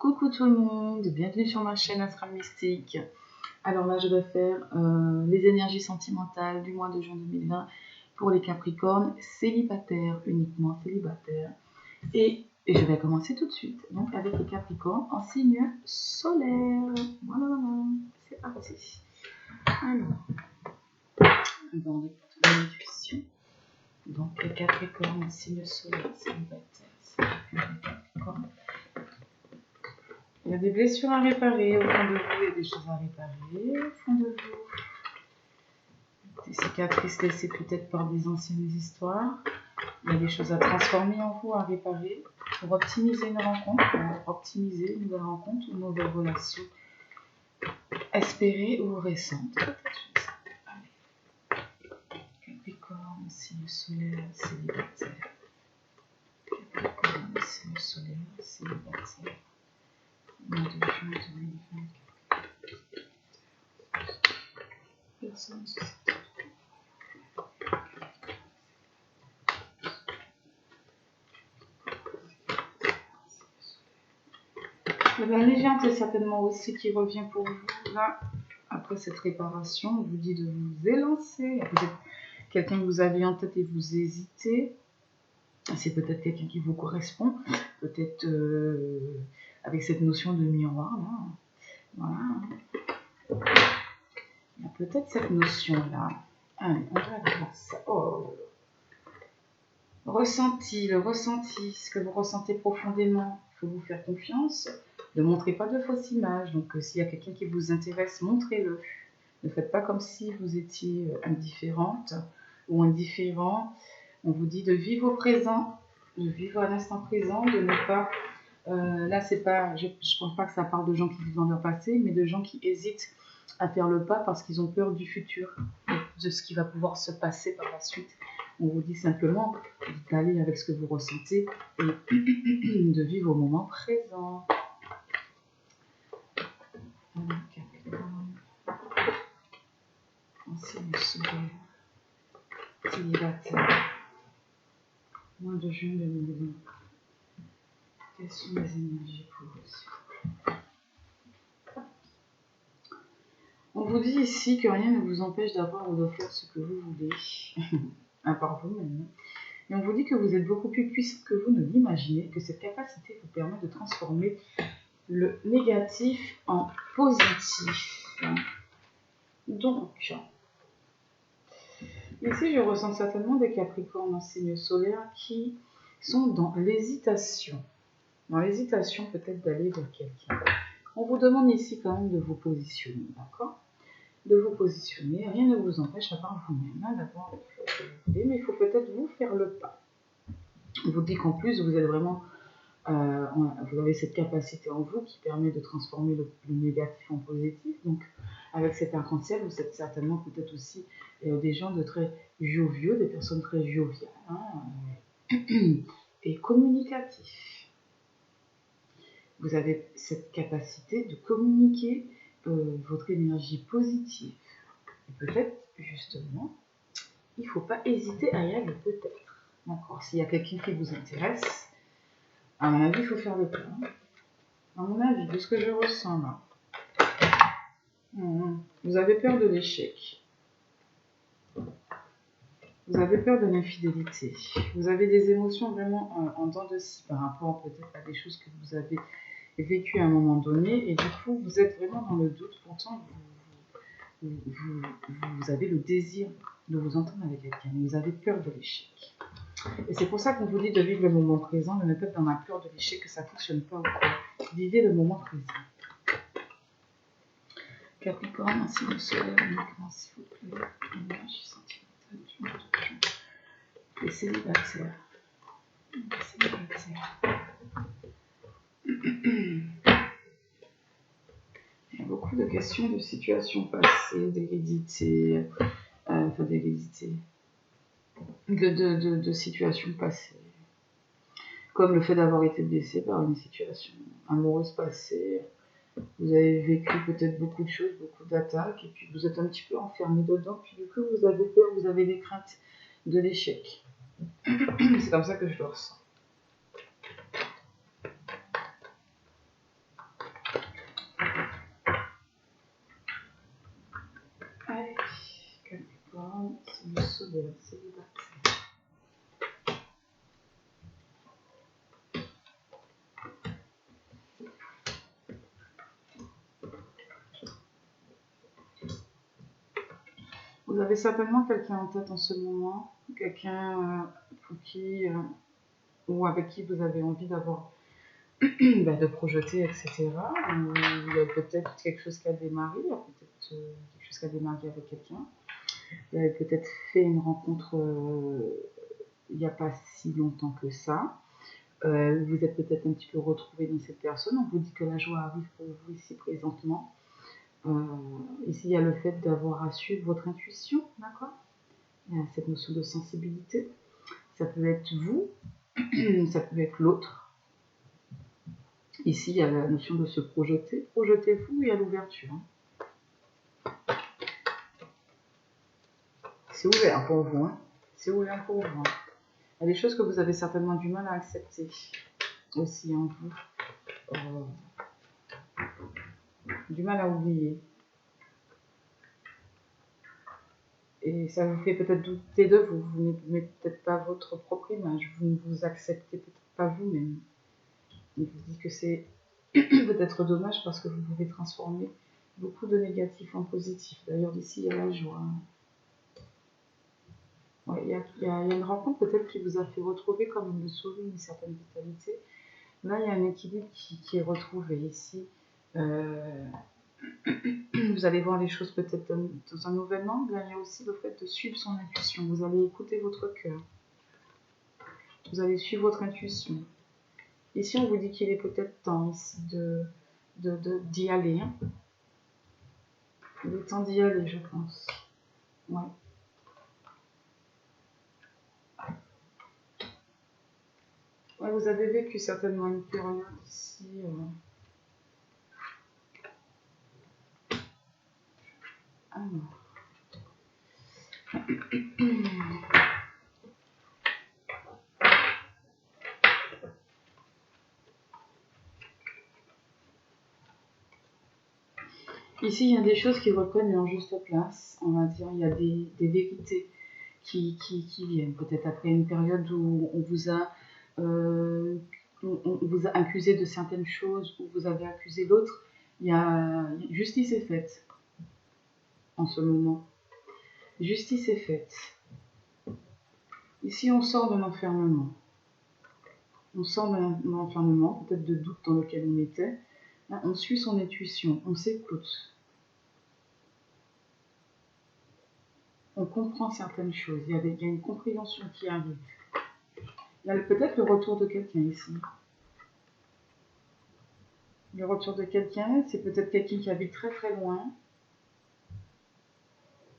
Coucou tout le monde, bienvenue sur ma chaîne Astral Mystique. Alors là je vais faire les énergies sentimentales du mois de juin 2020 pour les Capricornes célibataires, uniquement célibataires. Et je vais commencer tout de suite, donc avec les Capricornes en signe solaire. Voilà, c'est parti. Alors, dans les questions. Donc les Capricornes en signe solaire célibataire, c'est les Capricornes. Il y a des blessures à réparer au fond de vous, il y a des choses à réparer au fond de vous. Des cicatrices laissées peut-être par des anciennes histoires. Il y a des choses à transformer en vous, à réparer pour optimiser une rencontre, pour optimiser une nouvelle rencontre ou une nouvelle relation espérée ou récente. Capricorne, signe solaire, célibataire. Capricorne, signe solaire, célibataire. Mois de juin 2024. Personne susceptible. La légende est certainement aussi qui revient pour vous là. Après cette réparation, on vous dit de vous élancer. Peut-être quelqu'un que vous avez en tête et vous hésitez. C'est peut-être quelqu'un qui vous correspond. Peut-être avec cette notion de miroir là. Voilà. Il y a peut-être cette notion-là. Allez, on va voir ça. Oh. Ressenti, le ressenti, ce que vous ressentez profondément. Il faut vous faire confiance. Ne montrez pas de fausses images. Donc, s'il y a quelqu'un qui vous intéresse, montrez-le. Ne faites pas comme si vous étiez indifférente ou indifférent. On vous dit de vivre au présent, de vivre à l'instant présent, de ne pas... là, c'est pas, je ne pense pas que ça parle de gens qui vivent dans leur passé, mais de gens qui hésitent à faire le pas parce qu'ils ont peur du futur, de ce qui va pouvoir se passer par la suite. On vous dit simplement d'aller avec ce que vous ressentez et de vivre au moment présent. Capricorne, signe solaire, célibataire, mois de juin 2020. Quelles sont les énergies pour vous? On vous dit ici que rien ne vous empêche d'avoir ou de faire ce que vous voulez, à part vous-même. Et on vous dit que vous êtes beaucoup plus puissant que vous ne l'imaginez, que cette capacité vous permet de transformer le négatif en positif. Donc, ici je ressens certainement des Capricornes en signe solaire qui sont dans l'hésitation. Dans l'hésitation peut-être d'aller vers quelqu'un. On vous demande ici quand même de vous positionner, d'accord? De vous positionner, rien ne vous empêche à part vous-même d'avoir ce que vous voulez, mais il faut peut-être vous faire le pas. On vous dit qu'en plus vous êtes vraiment, vous avez cette capacité en vous qui permet de transformer le négatif en positif. Donc avec cet arc-en-ciel, vous êtes certainement peut-être aussi des gens de très joviaux, des personnes très joviales et communicatifs. Vous avez cette capacité de communiquer votre énergie positive. Et peut-être, justement, il ne faut pas hésiter à y aller, peut-être. D'accord. S'il y a quelqu'un qui vous intéresse, à mon avis, il faut faire le pas. À mon avis, de ce que je ressens là. Vous avez peur de l'échec. Vous avez peur de l'infidélité. Vous avez des émotions vraiment en dents de scie par rapport peut-être à des choses que vous avez vécues à un moment donné. Et du coup, vous êtes vraiment dans le doute. Pourtant, vous avez le désir de vous entendre avec quelqu'un. Vous avez peur de l'échec. Et c'est pour ça qu'on vous dit de vivre le moment présent, de ne pas être dans la peur de l'échec, que ça ne fonctionne pas. Vivez le moment présent. Capricorne, ainsi le solaire, uniquement s'il vous plaît. Énergie sentimentale du mois de juin. Les célibataires. Les célibataires. Il y a beaucoup de questions de situations passées, d'hérédité, de situations passées. Comme le fait d'avoir été blessé par une situation amoureuse passée. Vous avez vécu peut-être beaucoup de choses, beaucoup d'attaques, et puis vous êtes un petit peu enfermé dedans, puis du coup vous avez peur, vous avez des craintes de l'échec. C'est comme ça que je le ressens. mondiale, célibataire. Vous avez certainement quelqu'un en tête en ce moment, quelqu'un pour qui ou avec qui vous avez envie d'avoir de projeter, etc. Il y a peut-être quelque chose qui a démarré, il y a peut-être quelque chose qui a démarré avec quelqu'un. Vous avez peut-être fait une rencontre il n'y a pas si longtemps que ça. Vous êtes peut-être un petit peu retrouvé dans cette personne. On vous dit que la joie arrive pour vous ici présentement. Ici, il y a le fait d'avoir à suivre votre intuition, d'accord? Il y a cette notion de sensibilité. Ça peut être vous, ça peut être l'autre. Ici, il y a la notion de se projeter. Projetez-vous et à l'ouverture. C'est ouvert pour vous. Hein. C'est ouvert pour vous. Il y a des choses que vous avez certainement du mal à accepter aussi en vous. Du mal à oublier. Et ça vous fait peut-être douter de vous. Vous n'aimez peut-être pas votre propre image. Vous ne vous acceptez peut-être pas vous-même. On vous dit que c'est peut-être dommage parce que vous pouvez transformer beaucoup de négatifs en positif. D'ailleurs, ici, il y a la joie. Ouais, il y a une rencontre peut-être qui vous a fait retrouver comme une souris, une certaine vitalité. Là, il y a un équilibre qui est retrouvé ici. Vous allez voir les choses peut-être dans un nouvel angle. Là, il y a aussi le fait de suivre son intuition. Vous allez écouter votre cœur. Vous allez suivre votre intuition. Ici, on vous dit qu'il est peut-être temps ici d'y aller. Hein. Il est temps d'y aller, je pense. Ouais. Ouais, vous avez vécu certainement une période ici. Alors. Ici, il y a des choses qui reprennent leur juste place. On va dire, il y a des vérités qui viennent. Peut-être après une période où on vous a accusé de certaines choses, où vous avez accusé d'autres. Justice est faite en ce moment. Justice est faite. Ici, on sort de l'enfermement. On sort de l'enfermement, peut-être de doute dans lequel on était. Là, on suit son intuition, on s'écoute. On comprend certaines choses. Il y a une compréhension qui arrive. Il y a peut-être le retour de quelqu'un ici. Le retour de quelqu'un, c'est peut-être quelqu'un qui habite très très loin.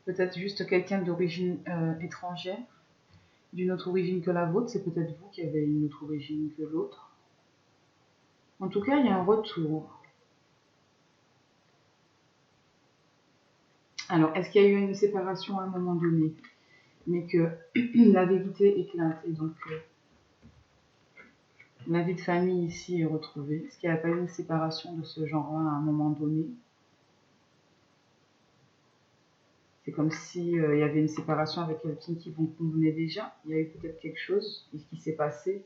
Peut-être juste quelqu'un d'origine étrangère, d'une autre origine que la vôtre. C'est peut-être vous qui avez une autre origine que l'autre. En tout cas, il y a un retour. Alors, est-ce qu'il y a eu une séparation à un moment donné, mais que la vérité éclate et donc la vie de famille ici est retrouvée? Est-ce qu'il n'y a pas eu une séparation de ce genre-là à un moment donné? C'est comme si il y avait une séparation avec quelqu'un qui vous convenait déjà. Il y a eu peut-être quelque chose qui s'est passé.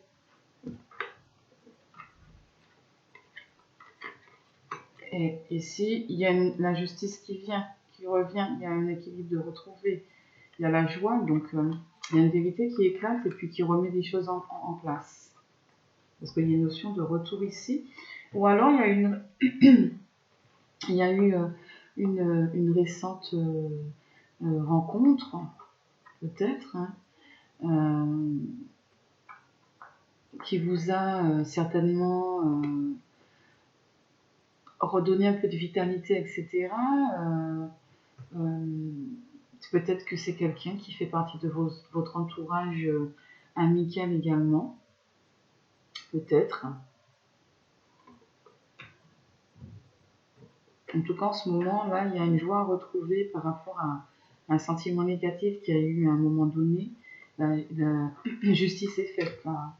Et ici, il y a la justice qui vient, qui revient. Il y a un équilibre de retrouver. Il y a la joie, donc il y a une vérité qui éclate et puis qui remet des choses en place. Parce qu'il y a une notion de retour ici. Ou alors, il y a eu une récente rencontre, peut-être, hein, qui vous a certainement redonné un peu de vitalité, etc. Peut-être que c'est quelqu'un qui fait partie de votre entourage amical également. Peut-être. En tout cas, en ce moment-là, il y a une joie à retrouver par rapport à un sentiment négatif qu'il y a eu à un moment donné. La justice est faite. Là.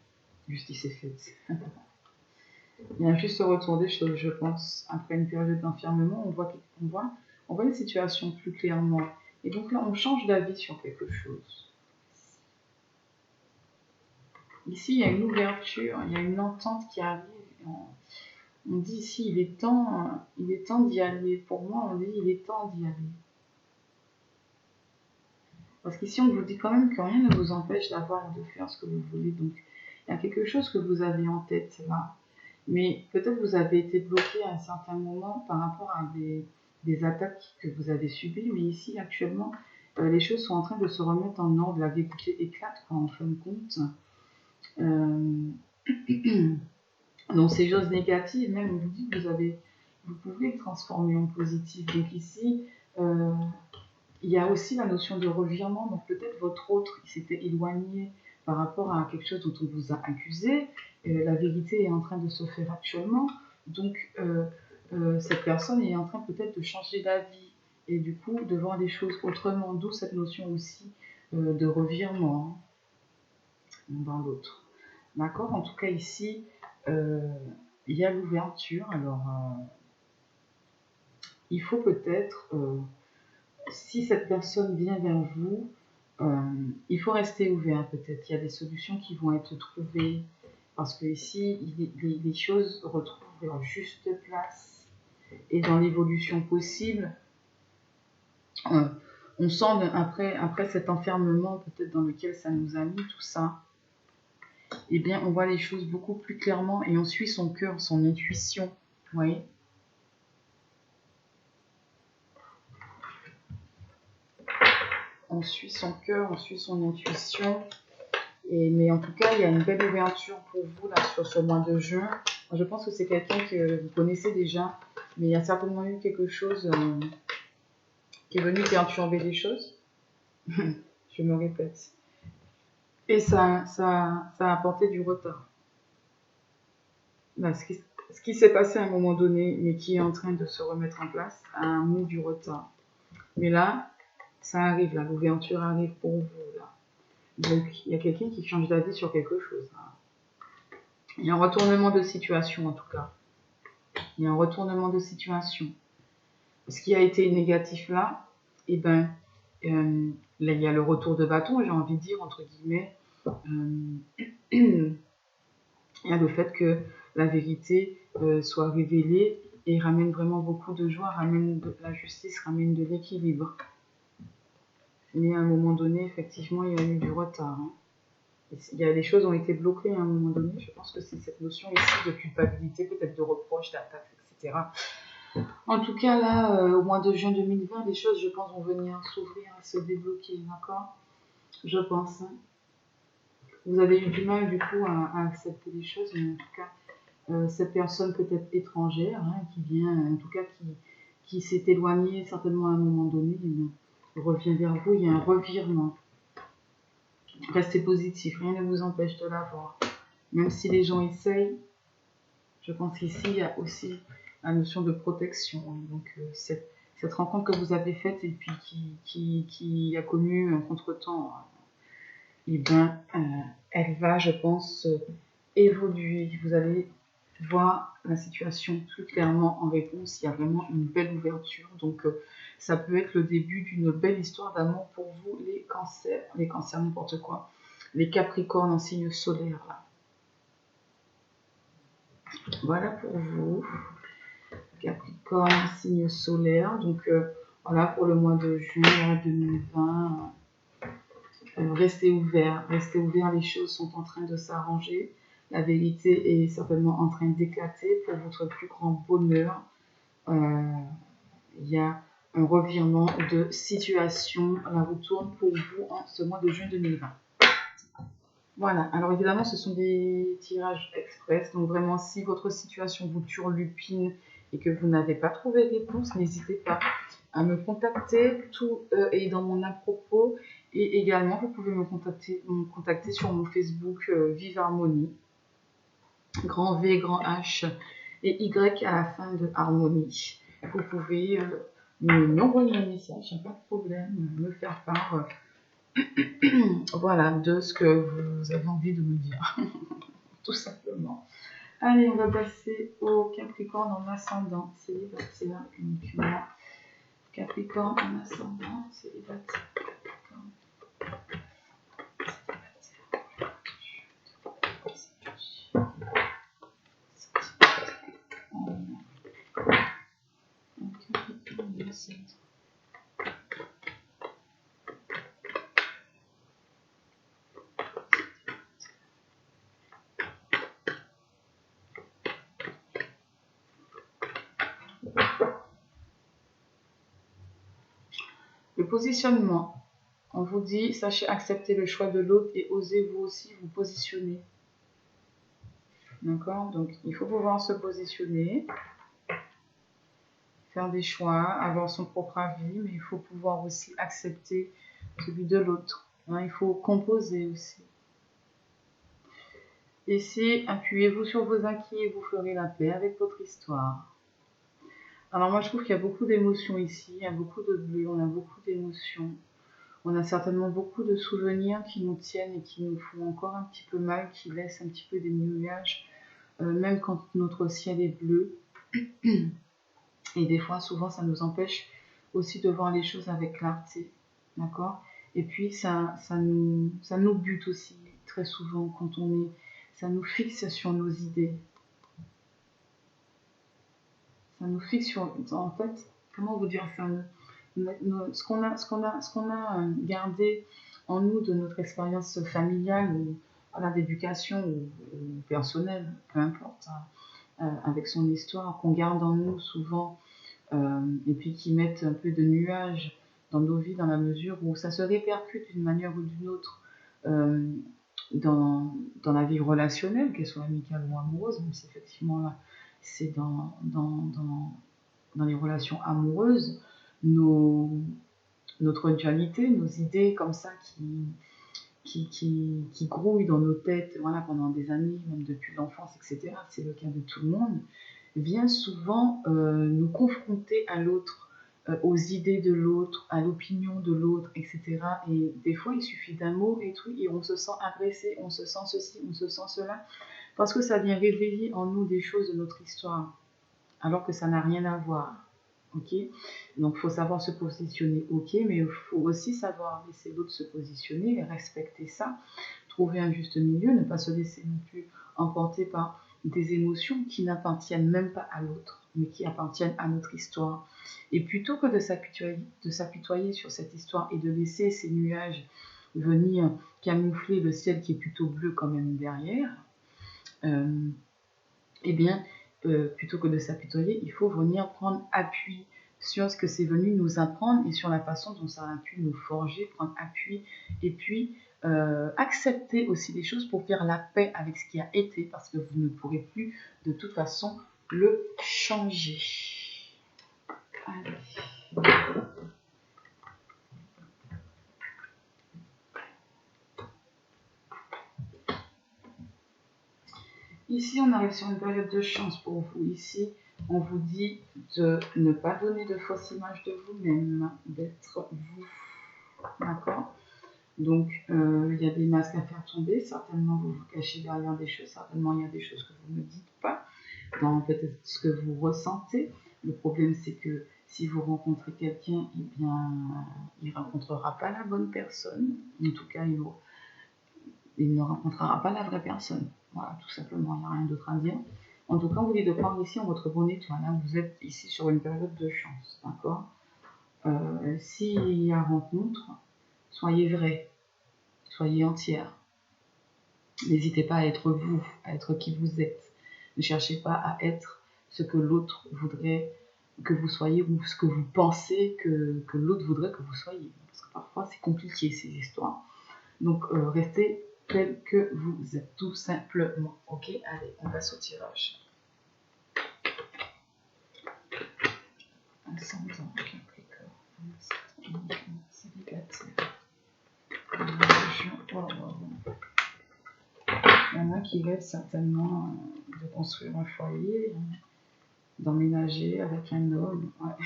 Justice est faite. Il y a juste le retour des choses, je pense. Après une période d'enfermement, on voit une situation plus clairement. Et donc là, on change d'avis sur quelque chose. Ici, il y a une ouverture, il y a une entente qui arrive. On dit ici, il est temps d'y aller. Pour moi, on dit, il est temps d'y aller. Parce qu'ici, on vous dit quand même que rien ne vous empêche d'avoir et de faire ce que vous voulez. Donc, il y a quelque chose que vous avez en tête là. Mais peut-être vous avez été bloqué à un certain moment par rapport à des attaques que vous avez subies. Mais ici, actuellement, les choses sont en train de se remettre en ordre. La vérité éclate, quoi, en fin de compte. Donc, ces choses négatives, même, on vous dit que vous pouvez les transformer en positif. Donc, ici, il y a aussi la notion de revirement. Donc, peut-être votre autre, il s'était éloigné par rapport à quelque chose dont on vous a accusé. La vérité est en train de se faire actuellement. Donc, cette personne est en train peut-être de changer d'avis et du coup de voir les choses autrement. D'où cette notion aussi de revirement dans l'autre. D'accord? En tout cas, ici, il y a l'ouverture. Alors, il faut peut-être, si cette personne vient vers vous, il faut rester ouvert peut-être. Il y a des solutions qui vont être trouvées parce que ici, les choses retrouvent leur juste place et dans l'évolution possible. On sent après cet enfermement peut-être dans lequel ça nous a mis tout ça, eh bien on voit les choses beaucoup plus clairement et on suit son cœur, son intuition. Vous voyez ? On suit son cœur, on suit son intuition. Mais en tout cas, il y a une belle ouverture pour vous là, sur ce mois de juin. Je pense que c'est quelqu'un que vous connaissez déjà, mais il y a certainement eu quelque chose qui est venu perturber les choses. Je me répète. Et ça a apporté du retard. Là, ce qui s'est passé à un moment donné, mais qui est en train de se remettre en place, a amené du retard. Mais là, ça arrive, là, l'ouverture arrive pour vous. Là. Donc, il y a quelqu'un qui change d'avis sur quelque chose. Là. Il y a un retournement de situation, en tout cas. Il y a un retournement de situation. Ce qui a été négatif là, eh ben, là, il y a le retour de bâton, j'ai envie de dire, entre guillemets. Il y a le fait que la vérité soit révélée et ramène vraiment beaucoup de joie, ramène de la justice, ramène de l'équilibre. Mais à un moment donné, effectivement, il y a eu du retard. Hein. Il y a des choses ont été bloquées à un moment donné. Je pense que c'est cette notion ici de culpabilité, peut-être de reproche, d'attaque, etc. En tout cas, là, au mois de juin 2020, les choses, je pense, vont venir s'ouvrir et se débloquer, d'accord ? Je pense. Hein. Vous avez eu du mal, du coup, à accepter les choses, mais en tout cas, cette personne peut-être étrangère, hein, qui vient, en tout cas, qui s'est éloignée certainement à un moment donné, revient vers vous, il y a un revirement. Restez positif, rien ne vous empêche de l'avoir. Même si les gens essayent, je pense qu'ici, il y a aussi la notion de protection. Donc, cette rencontre que vous avez faite et puis qui a connu un contretemps, eh bien, elle va, je pense, évoluer. Vous allez voir la situation plus clairement en réponse. Il y a vraiment une belle ouverture. Donc, ça peut être le début d'une belle histoire d'amour pour vous, les cancers n'importe quoi, les capricornes en signe solaire. Là. Voilà pour vous. Capricorne, signe solaire. Donc, voilà pour le mois de juin 2020. Restez ouverts, les choses sont en train de s'arranger. La vérité est certainement en train d'éclater pour votre plus grand bonheur. Il y a un revirement de situation. La roue tourne pour vous en ce mois de juin 2020. Voilà, alors évidemment, ce sont des tirages express. Donc vraiment, si votre situation vous turlupine et que vous n'avez pas trouvé de réponse, n'hésitez pas à me contacter. Tout est dans mon à propos. Et également, vous pouvez me contacter sur mon Facebook Vive Harmonie. Grand V, grand H et Y à la fin de Harmonie. Vous pouvez m'envoyer un message, pas de problème, me faire part voilà, de ce que vous avez envie de me dire. Tout simplement. Allez, on va passer au Capricorne en ascendant célibataire uniquement. Capricorne en ascendant célibataire. positionnement. On vous dit, sachez accepter le choix de l'autre et osez vous aussi vous positionner. D'accord? Donc, il faut pouvoir se positionner, faire des choix, avoir son propre avis, mais il faut pouvoir aussi accepter celui de l'autre. Hein, il faut composer aussi. Ici, appuyez-vous sur vos acquis et vous ferez la paix avec votre histoire. Alors moi, je trouve qu'il y a beaucoup d'émotions ici, il y a beaucoup de bleu, on a beaucoup d'émotions. On a certainement beaucoup de souvenirs qui nous tiennent et qui nous font encore un petit peu mal, qui laissent un petit peu des nuages, même quand notre ciel est bleu. Et des fois, souvent, ça nous empêche aussi de voir les choses avec clarté. D'accord? Et puis, ça nous bute aussi, très souvent, quand on est... Ça nous fixe sur nos idées. Ça nous fixe sur... En fait, comment vous dire ça? Ce qu'on a gardé en nous de notre expérience familiale ou voilà, d'éducation ou personnelle, peu importe, avec son histoire, qu'on garde en nous souvent, et puis qui mettent un peu de nuages dans nos vies, dans la mesure où ça se répercute d'une manière ou d'une autre dans la vie relationnelle, qu'elle soit amicale ou amoureuse, même si effectivement là, c'est dans les relations amoureuses, notre dualité, nos idées comme ça qui grouillent dans nos têtes voilà, pendant des années, même depuis l'enfance, etc., c'est le cas de tout le monde, vient souvent nous confronter à l'autre, aux idées de l'autre, à l'opinion de l'autre, etc. Et des fois, il suffit d'un mot et tout, et on se sent agressé, on se sent ceci, on se sent cela, parce que ça vient réveiller en nous des choses de notre histoire, alors que ça n'a rien à voir. Ok, donc il faut savoir se positionner, ok, mais il faut aussi savoir laisser l'autre se positionner, respecter ça, trouver un juste milieu, ne pas se laisser non plus emporter par des émotions qui n'appartiennent même pas à l'autre, mais qui appartiennent à notre histoire. Et plutôt que de s'apitoyer sur cette histoire et de laisser ces nuages venir camoufler le ciel qui est plutôt bleu quand même derrière, eh bien, plutôt que de s'apitoyer, il faut venir prendre appui sur ce que c'est venu nous apprendre et sur la façon dont ça a pu nous forger, prendre appui et puis accepter aussi les choses pour faire la paix avec ce qui a été parce que vous ne pourrez plus de toute façon le changer. Allez. Ici, on arrive sur une période de chance pour vous. Ici, on vous dit de ne pas donner de fausses images de vous-même, d'être vous. D'accord? Donc, il y a des masques à faire tomber. Certainement, vous vous cachez derrière des choses. Certainement, il y a des choses que vous ne dites pas dans peut-être ce que vous ressentez. Le problème, c'est que si vous rencontrez quelqu'un, eh bien, il ne rencontrera pas la bonne personne. En tout cas, il ne rencontrera pas la vraie personne. Voilà, tout simplement, il n'y a rien d'autre à dire. En tout cas, on vous dit de prendre ici en votre bonne étoile. Hein. Vous êtes ici sur une période de chance, d'accord? S'il y a rencontre, soyez vrai, soyez entière. N'hésitez pas à être vous, à être qui vous êtes. Ne cherchez pas à être ce que l'autre voudrait que vous soyez ou ce que vous pensez que l'autre voudrait que vous soyez. Parce que parfois, c'est compliqué ces histoires. Donc, restez tel que vous êtes, tout simplement. Ok, allez, on passe au tirage. Ascendant, Capricorne, célibataire. Il y en a qui rêvent certainement de construire un foyer, d'emménager avec un homme. Ouais.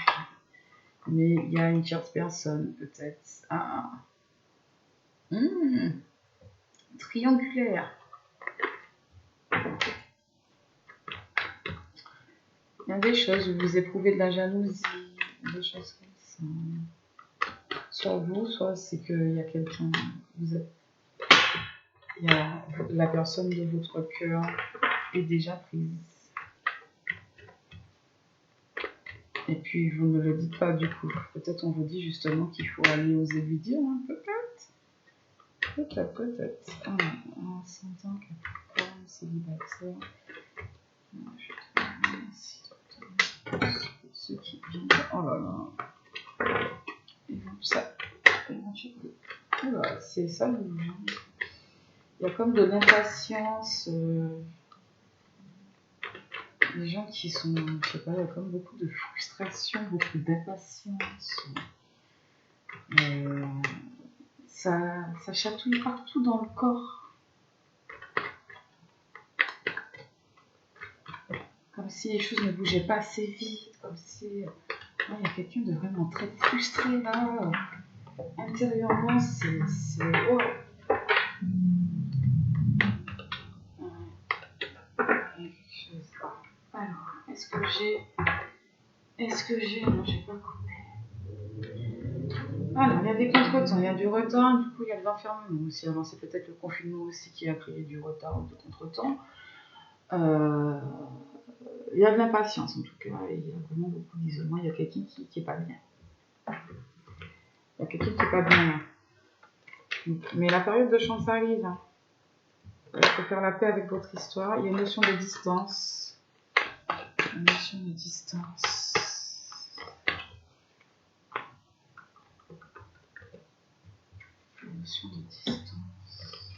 Mais il y a une tierce personne, peut-être. Triangulaire. Il y a des choses où vous éprouvez de la jalousie, des choses comme ça. Soit vous, soit c'est qu'il y a quelqu'un, il y a la personne de votre cœur est déjà prise. Et puis vous ne le dites pas du coup. Peut-être on vous dit justement qu'il faut aller oser lui dire, hein, peut-être. Ascendant, Capricorne, célibataire. Ceux qui viennent. Oh là là. Et ça, Oula, c'est ça le bouge. Il y a comme de l'impatience. Les gens qui sont, je sais pas, il y a comme beaucoup de frustration, beaucoup d'impatience. Ça chatouille partout dans le corps. Comme si les choses ne bougeaient pas assez vite. Comme si il y a quelqu'un de vraiment très frustré là. Intérieurement, c'est... Oh. Alors, est-ce que j'ai... Non, j'ai pas coupé. Alors, il y a des contretemps, il y a du retard, du coup il y a de l'enfermement aussi. Alors c'est peut-être le confinement aussi qui a créé du retard ou du contretemps. Il y a de l'impatience en tout cas, il y a vraiment beaucoup d'isolement, il y a quelqu'un qui est pas bien. Il y a quelqu'un qui est pas bien là. Mais la période de chance arrive. Hein. Il faut faire la paix avec votre histoire. Il y a une notion de distance. Une notion de distance. Une notion de distance.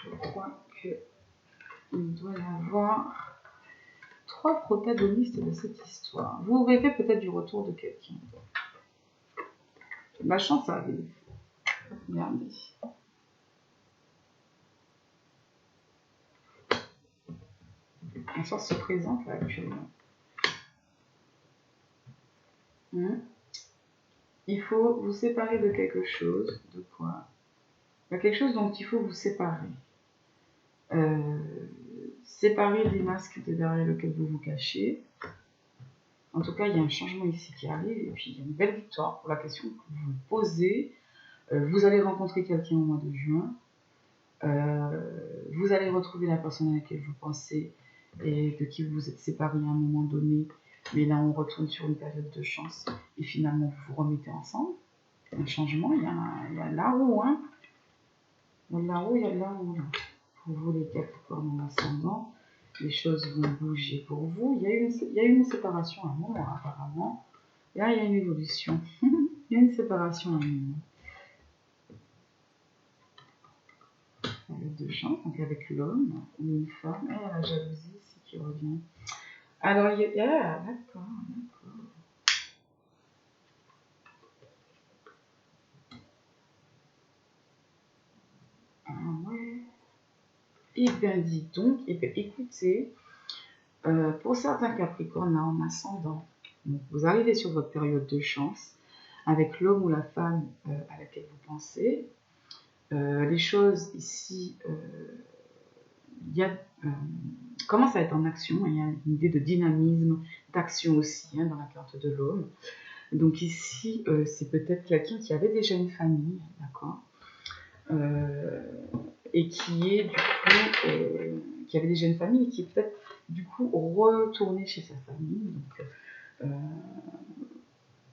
Je crois qu'il doit y avoir 3 protagonistes de cette histoire. Vous verrez peut-être du retour de quelqu'un. La chance arrive. Regardez. La chance se présente là actuellement. Il faut vous séparer de quelque chose. De quoi? Il y a quelque chose dont il faut vous séparer. Séparer des masques derrière lesquels vous vous cachez. En tout cas, il y a un changement ici qui arrive. Et puis, il y a une belle victoire pour la question que vous vous posez. Vous allez rencontrer quelqu'un au mois de juin. Vous allez retrouver la personne à laquelle vous pensez et de qui vous vous êtes séparés à un moment donné. Mais là, on retourne sur une période de chance. Et finalement, vous vous remettez ensemble. Un changement, il y a là-haut. Hein. Il y a là-haut, il y a là-haut. Là. Pour vous, les Capricornes en ascendant, les choses vont bouger pour vous. Il y a eu une séparation à un moment, apparemment. Là, il y a une évolution. Il y a une séparation à un moment. De chance, donc avec l'homme ou une femme, et la jalousie ici qui revient. Alors, il y a... D'accord. Ah ouais. Et bien, dit donc, écoutez, pour certains Capricornes là, en ascendant, donc vous arrivez sur votre période de chance avec l'homme ou la femme à laquelle vous pensez. Les choses ici, il y a commence à être en action. Il y a une idée de dynamisme, d'action aussi dans la carte de l'homme. Donc ici, c'est peut-être quelqu'un qui avait déjà une famille, d'accord, et qui est du coup, qui avait déjà une famille et qui est peut-être du coup retourné chez sa famille. Donc,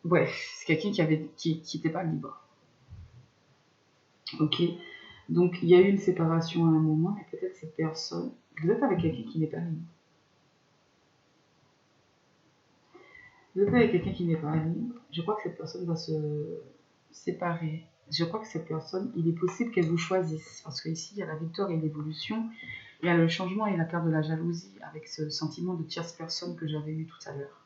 bref, c'est quelqu'un qui n'était pas libre. Ok. Donc il y a eu une séparation à un moment, et peut-être cette personne, vous êtes avec quelqu'un qui n'est pas libre. Vous êtes avec quelqu'un qui n'est pas libre. Je crois que cette personne va se séparer. Je crois que cette personne, il est possible qu'elle vous choisisse. Parce qu'ici, il y a la victoire et l'évolution. Il y a le changement et la carte de la jalousie avec ce sentiment de tierce personne que j'avais eu tout à l'heure.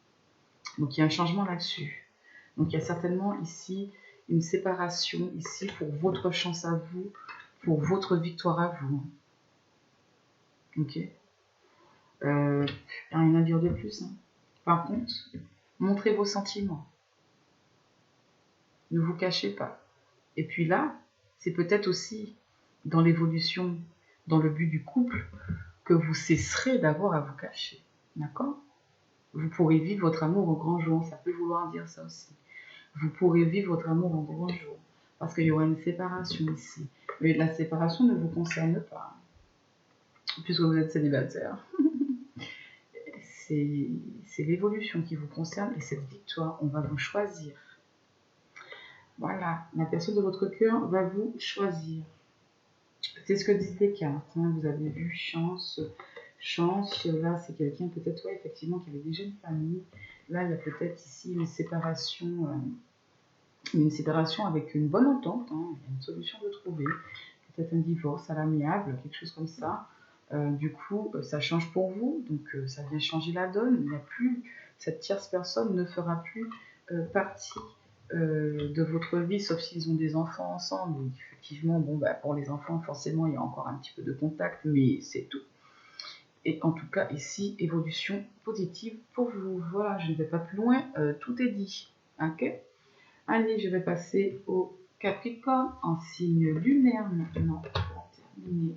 Donc il y a un changement là-dessus. Donc il y a certainement ici une séparation ici pour votre chance à vous, pour votre victoire à vous. Ok. Rien à dire de plus. Hein. Par contre, montrez vos sentiments. Ne vous cachez pas. Et puis là, c'est peut-être aussi dans l'évolution, dans le but du couple, que vous cesserez d'avoir à vous cacher. D'accord? Vous pourrez vivre votre amour au grand jour. Ça peut vouloir dire ça aussi. Vous pourrez vivre votre amour au grand jour. Parce qu'il y aura une séparation ici. Mais la séparation ne vous concerne pas. Puisque vous êtes célibataire. C'est l'évolution qui vous concerne. Et cette victoire, on va vous choisir. Voilà, la personne de votre cœur va vous choisir. C'est ce que disent les cartes. Hein. Vous avez vu chance, chance. Là, c'est quelqu'un peut-être, ouais, effectivement, qui avait déjà une famille. Là, il y a peut-être ici une séparation avec une bonne entente. Hein. Il y a une solution de trouver. Peut-être un divorce à l'amiable, quelque chose comme ça. Du coup, ça change pour vous. Donc, ça vient changer la donne. Il n'y a plus, cette tierce personne ne fera plus partie de votre vie, sauf s'ils ont des enfants ensemble. Et effectivement, bon, bah, pour les enfants, forcément, il y a encore un petit peu de contact, mais c'est tout. Et en tout cas, ici, évolution positive pour vous. Voilà, je ne vais pas plus loin, tout est dit. Ok? Allez, je vais passer au Capricorne en signe lunaire maintenant pour terminer.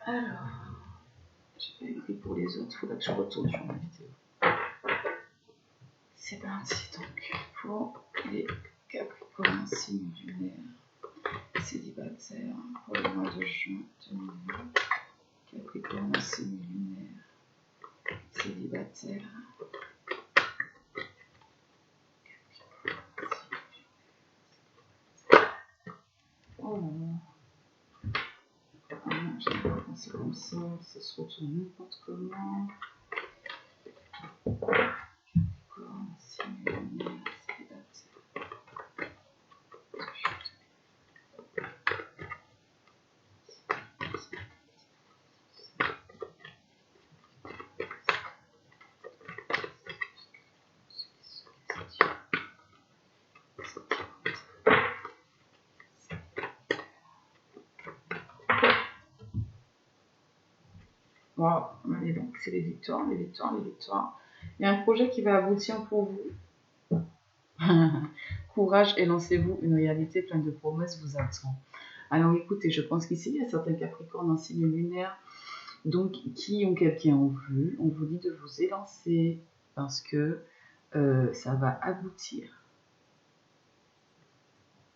Alors, j'ai pas écrit pour les autres, il faudra que je retourne sur ma vidéo. C'est parti donc pour les Capricornes signe lunaire célibataire pour le mois de juin 2020. Capricorne signe lunaire célibataire. Oh là là. Ah non, j'aime pas quand c'est comme ça se retourne n'importe comment. Capricorne signe lunaire célibataire. Wow, allez donc, c'est les victoires, les victoires, les victoires. Il y a un projet qui va aboutir pour vous. Courage et lancez-vous, une réalité pleine de promesses vous attend. Alors écoutez, je pense qu'ici, il y a certains Capricornes en signe lunaire, donc qui ont quelqu'un en vue. On vous dit de vous élancer parce que ça va aboutir.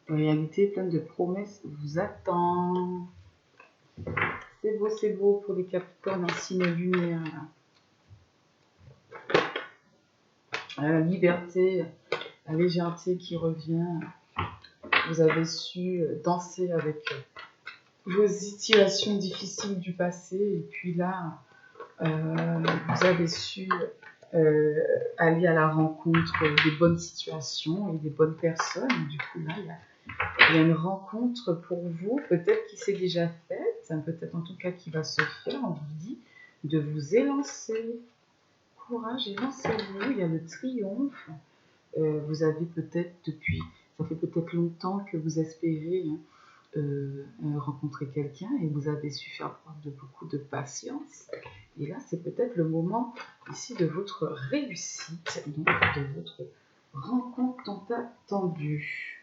Une réalité pleine de promesses vous attend. C'est beau pour les Capricornes en signe lunaire. La liberté, la légèreté qui revient. Vous avez su danser avec vos situations difficiles du passé. Et puis là, vous avez su aller à la rencontre des bonnes situations et des bonnes personnes. Du coup, là, il y a une rencontre pour vous, peut-être qui s'est déjà faite, peut-être en tout cas qui va se faire. On vous dit de vous élancer. Courage, élancez-vous. Il y a le triomphe. Vous avez peut-être ça fait peut-être longtemps que vous espérez rencontrer quelqu'un et vous avez su faire preuve de beaucoup de patience. Et là, c'est peut-être le moment ici de votre réussite, donc de votre rencontre tant attendue.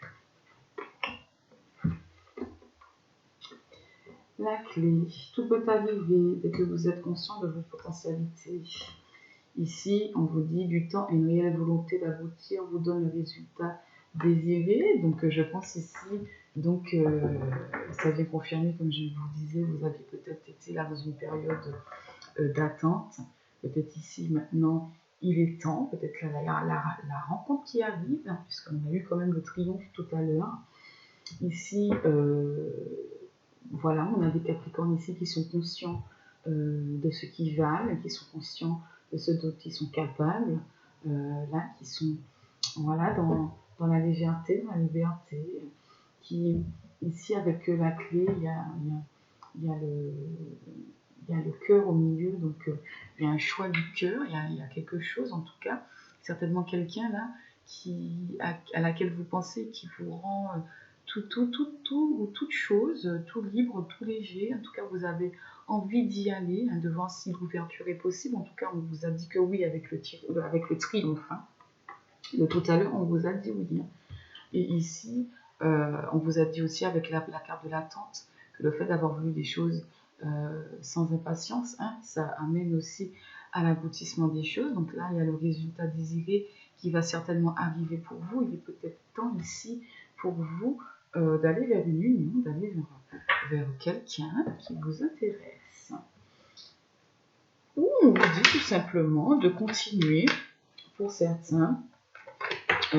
La clé, tout peut arriver dès que vous êtes conscient de vos potentialités. Ici, on vous dit du temps et une réelle volonté d'aboutir vous donne le résultat désiré. Donc, je pense ici, donc, ça vient confirmer, comme je vous disais, vous aviez peut-être été là dans une période d'attente. Peut-être ici, maintenant, il est temps. Peut-être la rencontre qui arrive, puisqu'on a eu quand même le triomphe tout à l'heure. Ici, voilà, on a des Capricornes ici qui sont conscients de ce qu'ils valent, qui sont conscients de ce dont ils sont capables, là, qui sont voilà, dans la légèreté, dans la liberté, qui, ici, avec la clé, il y a le cœur au milieu, donc il y a un choix du cœur, il y a quelque chose, en tout cas, certainement quelqu'un là, à laquelle vous pensez, qui vous rend tout, ou toute chose, tout libre, tout léger. En tout cas, vous avez envie d'y aller, de voir si l'ouverture est possible. En tout cas, on vous a dit que oui avec le triomphe. Hein. De tout à l'heure, on vous a dit oui. Hein. Et ici, on vous a dit aussi avec la carte de l'attente que le fait d'avoir voulu des choses sans impatience, hein, ça amène aussi à l'aboutissement des choses. Donc là, il y a le résultat désiré qui va certainement arriver pour vous. Il est peut-être temps ici pour vous d'aller vers une union, d'aller vers quelqu'un qui vous intéresse. Ou on vous dit tout simplement de continuer, pour certains, à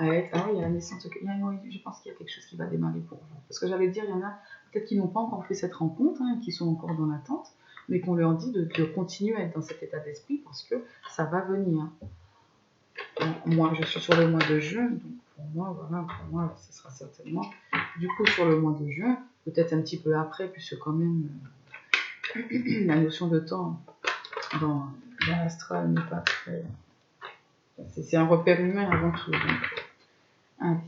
être... Ah oui, il y a la naissance... je pense qu'il y a quelque chose qui va démarrer pour vous. Parce que j'allais dire, il y en a peut-être qui n'ont pas encore fait cette rencontre, hein, qui sont encore dans l'attente, mais qu'on leur dit de continuer à être dans cet état d'esprit parce que ça va venir. Moi, je suis sur le mois de juin, donc pour moi, ce sera certainement du coup sur le mois de juin, peut-être un petit peu après, puisque quand même la notion de temps dans l'astral n'est pas très... C'est un repère humain avant tout. Donc. Allez.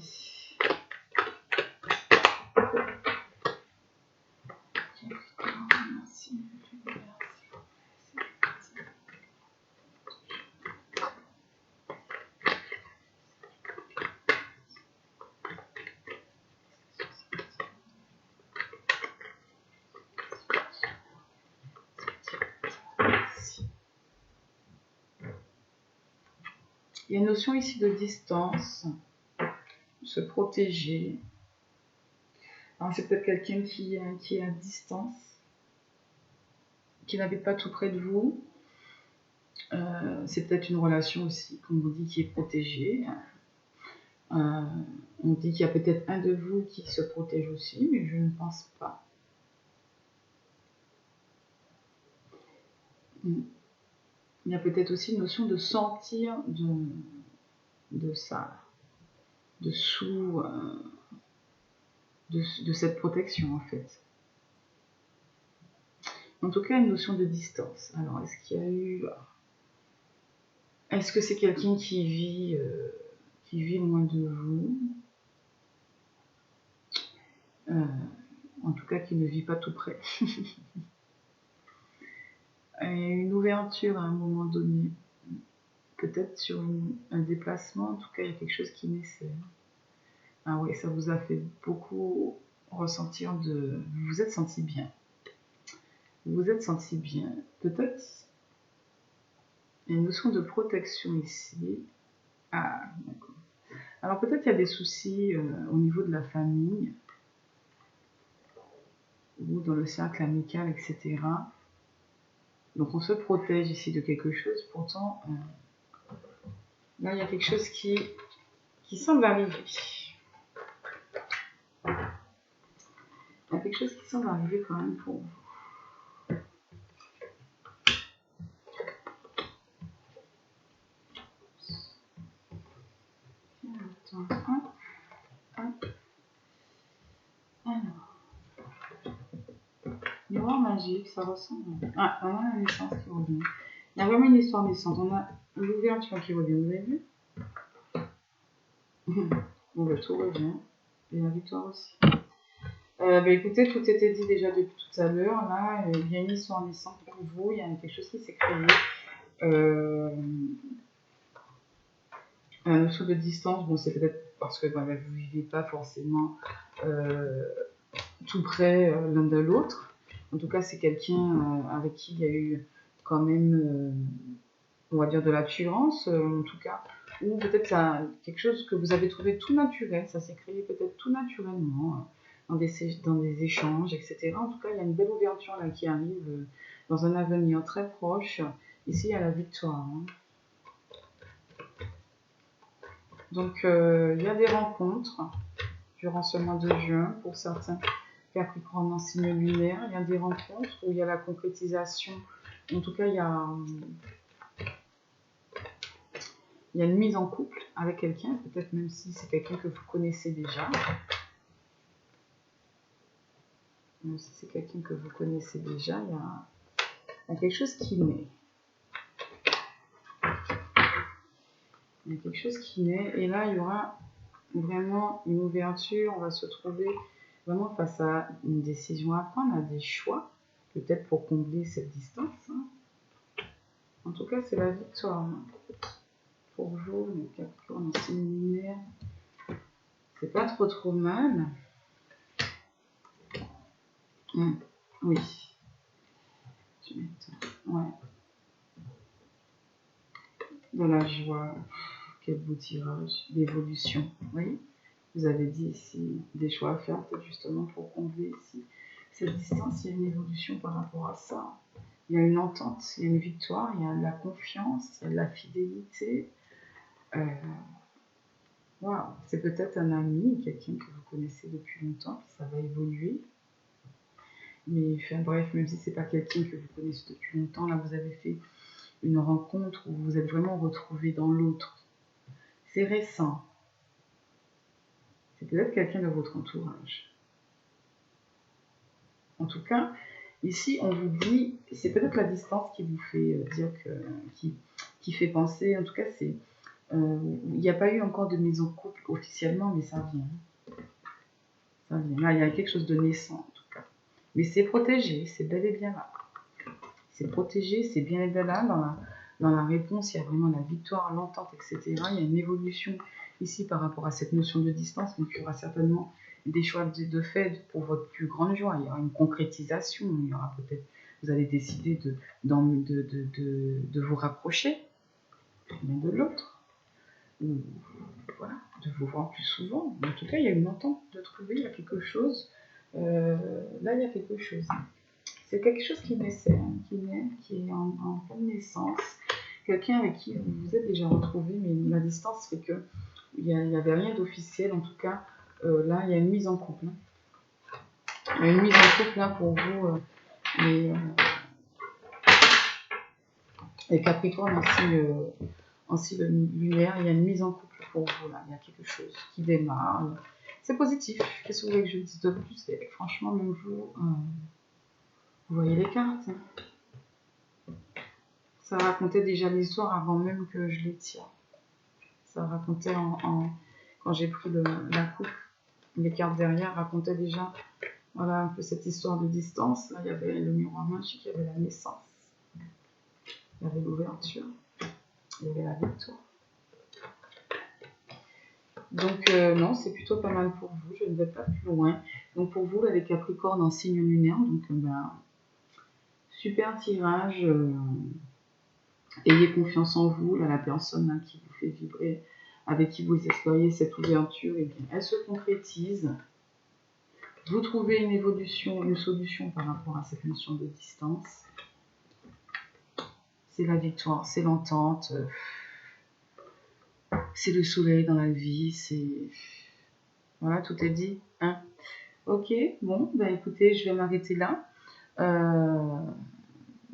Il y a une notion ici de distance, se protéger. Alors c'est peut-être quelqu'un qui est à distance, qui n'habite pas tout près de vous. C'est peut-être une relation aussi, comme on dit, qui est protégée. On dit qu'il y a peut-être un de vous qui se protège aussi, mais je ne pense pas. Il y a peut-être aussi une notion de sentir de ça, dessous de cette protection en fait. En tout cas, une notion de distance. Alors, est-ce qu'il y a eu... Est-ce que c'est quelqu'un qui vit loin de vous? En tout cas, qui ne vit pas tout près. Et une ouverture à un moment donné. Peut-être sur un déplacement, en tout cas, il y a quelque chose qui naissait. Ah oui, ça vous a fait beaucoup ressentir de... Vous vous êtes senti bien. Vous vous êtes senti bien. Peut-être il y a une notion de protection ici. Ah, d'accord. Alors peut-être qu'il y a des soucis au niveau de la famille ou dans le cercle amical, etc. Donc on se protège ici de quelque chose. Pourtant, là, il y a quelque chose qui semble arriver. Il y a quelque chose qui semble arriver quand même pour vous. Alors, miroir magique, ça ressemble. Ah, on a la naissance qui revient. Il y a vraiment une histoire naissante. On a l'ouverture qui revient, vous avez vu? Bon, bah, tout revient. Et la victoire aussi. Écoutez, tout était dit déjà depuis tout à l'heure. Là, il y a une histoire naissante pour vous. Il y a quelque chose qui s'est créé. Un notion de distance, bon, c'est peut-être parce que vous ne vivez pas forcément tout près l'un de l'autre. En tout cas, c'est quelqu'un avec qui il y a eu quand même, on va dire, de l'attirance, en tout cas. Ou peut-être quelque chose que vous avez trouvé tout naturel. Ça s'est créé peut-être tout naturellement dans des échanges, etc. En tout cas, il y a une belle ouverture là qui arrive dans un avenir très proche. Ici, il y a la victoire. Hein. Donc, il y a des rencontres durant ce mois de juin pour certains Capricornes en signe lunaire. Il y a des rencontres où il y a la concrétisation. En tout cas, il y a une mise en couple avec quelqu'un, peut-être même si c'est quelqu'un que vous connaissez déjà. Même si c'est quelqu'un que vous connaissez déjà, il y a quelque chose qui naît. Il y a quelque chose qui naît. Et là, il y aura vraiment une ouverture. On va se trouver vraiment face à une décision à prendre, à des choix, peut-être pour combler cette distance. Hein. En tout cas, c'est la victoire. Hein. Pour vous, les Capricornes en signe lunaire, c'est pas trop mal. Oui. Ouais. De la joie. Quel beau tirage. L'évolution. Vous voyez ? Vous avez dit ici des choix à faire, peut-être justement pour combler ici cette distance. Il y a une évolution par rapport à ça. il y a une entente, il y a une victoire, il y a de la confiance, il y a de la fidélité. Waouh, c'est peut-être un ami, quelqu'un que vous connaissez depuis longtemps, ça va évoluer. Mais enfin, bref, même si c'est pas quelqu'un que vous connaissez depuis longtemps, là vous avez fait une rencontre où vous vous êtes vraiment retrouvé dans l'autre. C'est récent. C'est peut-être quelqu'un de votre entourage. En tout cas, ici on vous dit, c'est peut-être la distance qui vous fait dire que, qui fait penser, en tout cas c'est, il n'y a pas eu encore de mise en couple officiellement, mais ça vient. Ça vient. Là, il y a quelque chose de naissant en tout cas. Mais c'est protégé, c'est bel et bien là. C'est protégé, c'est bien et bien là. Dans la réponse, il y a vraiment la victoire, l'entente, etc. Il y a une évolution ici par rapport à cette notion de distance. Donc, il y aura certainement des choix de fait pour votre plus grande joie. Il y aura une concrétisation. Il y aura peut-être, vous allez décider de vous rapprocher l'un de l'autre. Ou voilà, de vous voir plus souvent. En tout cas, il y a une entente de trouver, il y a quelque chose. Là, il y a quelque chose. C'est quelque chose qui naissait, qui est en pleine naissance. Quelqu'un avec qui vous vous êtes déjà retrouvé, mais la distance fait que il n'y avait rien d'officiel. En tout cas, là, il y a une mise en couple. Il y a une mise en couple là pour vous, les Capricornes en signe lunaire. Il y a une mise en couple pour vous là. Il y a quelque chose qui démarre. C'est positif. Qu'est-ce que vous voulez que je vous dise de plus? Et franchement, même vous voyez les cartes. Ça racontait déjà l'histoire avant même que je les tire. Ça racontait quand j'ai pris la coupe, les cartes derrière racontaient déjà voilà, un peu cette histoire de distance. Là, il y avait le miroir magique, il y avait la naissance, il y avait l'ouverture, il y avait la victoire. Donc non, c'est plutôt pas mal pour vous, je ne vais pas plus loin. Donc pour vous, là, les Capricornes en signe lunaire, donc super tirage. Ayez confiance en vous, là, la personne là, qui vous fait vibrer, avec qui vous espériez cette ouverture, et bien, elle se concrétise. Vous trouvez une évolution, une solution par rapport à cette notion de distance. C'est la victoire, c'est l'entente, c'est le soleil dans la vie, c'est... Voilà, tout est dit. Hein, ok, bon, ben écoutez, je vais m'arrêter là.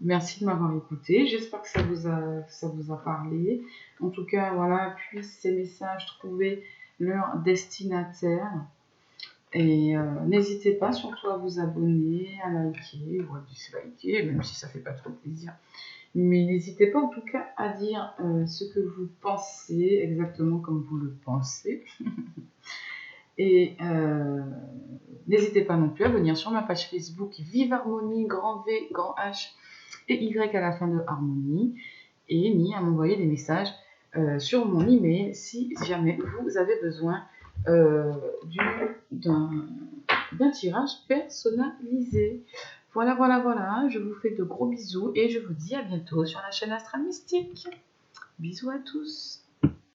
Merci de m'avoir écouté. J'espère que ça vous a parlé. En tout cas, voilà, puissent ces messages trouver leur destinataire. Et n'hésitez pas surtout à vous abonner, à liker ou à disliker, même si ça fait pas trop plaisir. Mais n'hésitez pas en tout cas à dire ce que vous pensez, exactement comme vous le pensez. Et n'hésitez pas non plus à venir sur ma page Facebook Vive Harmonie, grand V, grand H et Y à la fin de Harmonie, et ni à m'envoyer des messages sur mon email si jamais vous avez besoin d'un tirage personnalisé. Voilà, je vous fais de gros bisous et je vous dis à bientôt sur la chaîne Astral Mystique. Bisous à tous.